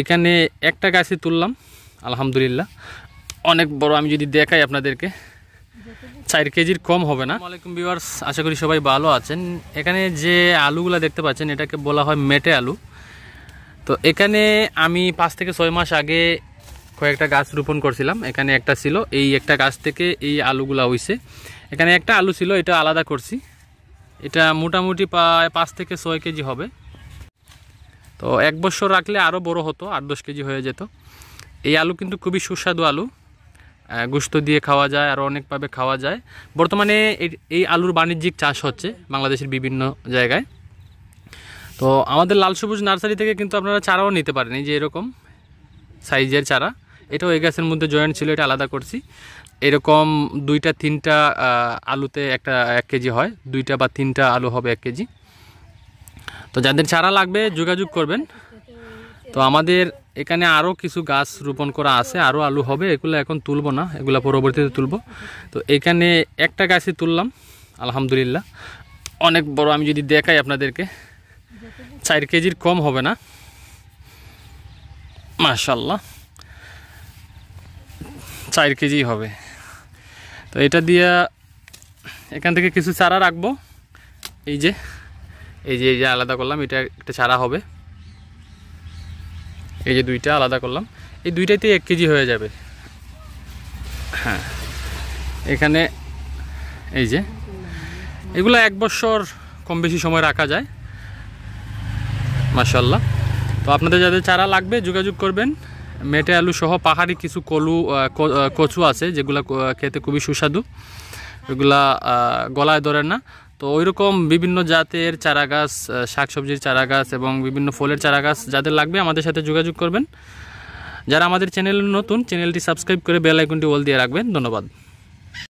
এখানে একটা গাছে তুললাম আলহামদুলিল্লাহ, অনেক বড়। আমি যদি দেখাই আপনাদেরকে 4 কেজির কম হবে না। আসসালামু আলাইকুম ভিউয়ার্স, আশা করি সবাই ভালো আছেন। এখানে যে আলুগুলা দেখতে পাচ্ছেন এটাকে বলা হয় মেটে আলু। তো এখানে আমি 5 থেকে 6 মাস আগে কয়েকটা গাছ রোপণ করছিলাম। এখানে একটা ছিল, এই একটা গাছ থেকে এই আলুগুলা হইছে। এখানে একটা আলু ছিল, এটা আলাদা করছি। এটা মোটামুটি প্রায় 5 থেকে 6 কেজি হবে। তো 1 বছর রাখলে আরও বড় হতো, 8-10 কেজি হয়ে যেত। এই আলু কিন্তু খুবই সুস্বাদু আলু, গোশত দিয়ে খাওয়া যায়, আরও অনেকভাবে খাওয়া যায়। বর্তমানে এই আলুর বাণিজ্যিক চাষ হচ্ছে বাংলাদেশের বিভিন্ন জায়গায়। তো আমাদের লাল সবুজ নার্সারি থেকে কিন্তু আপনারা চারাও নিতে পারেন, এই যে এরকম সাইজের চারা। এটাও এই গাছের মধ্যে জয়েন্ট ছিল, এটা আলাদা করছি। এরকম 2-3টা আলুতে 1 কেজি হয়, 2টা বা 3টা আলু হবে 1 কেজি। তো যাদের চারা লাগবে যোগাযোগ করবেন। তো আমাদের এখানে আরও কিছু গাছ রোপণ করা আছে, আরও আলু হবে। এগুলো এখন তুলব না, এগুলো পরবর্তীতে তুলব। তো এখানে একটা গাছে তুললাম আলহামদুলিল্লাহ, অনেক বড়। আমি যদি দেখাই আপনাদেরকে 4 কেজির কম হবে না, মাশাআল্লাহ 4 কেজি হবে। তো এটা দিয়ে এখান থেকে কিছু চারা রাখবো। এই যে আলাদা করলাম, এটা একটা চারা হবে। এই যে 2টা আলাদা করলাম, এই 2টাতে 1 কেজি হয়ে যাবে। হ্যাঁ, এখানে এই যে এগুলো 1 বছর কম বেশি সময় রাখা যায় মাশাআল্লাহ। তো আপনাদের যাদের চারা লাগবে যোগাযোগ করবেন। মেটে আলু সহ পাহাড়ি কিছু কচু আছে যেগুলো খেতে খুবই সুস্বাদু, এগুলা গলায় ধরে না। তো ওইরকম বিভিন্ন জাতের চারা গাছ, শাকসবজির চারা গাছ এবং বিভিন্ন ফলের চারা গাছ যাদের লাগবে আমাদের সাথে যোগাযোগ করবেন। যারা আমাদের চ্যানেল নতুন, চ্যানেলটি সাবস্ক্রাইব করে বেল আইকনটি অল দিয়ে রাখবেন। ধন্যবাদ।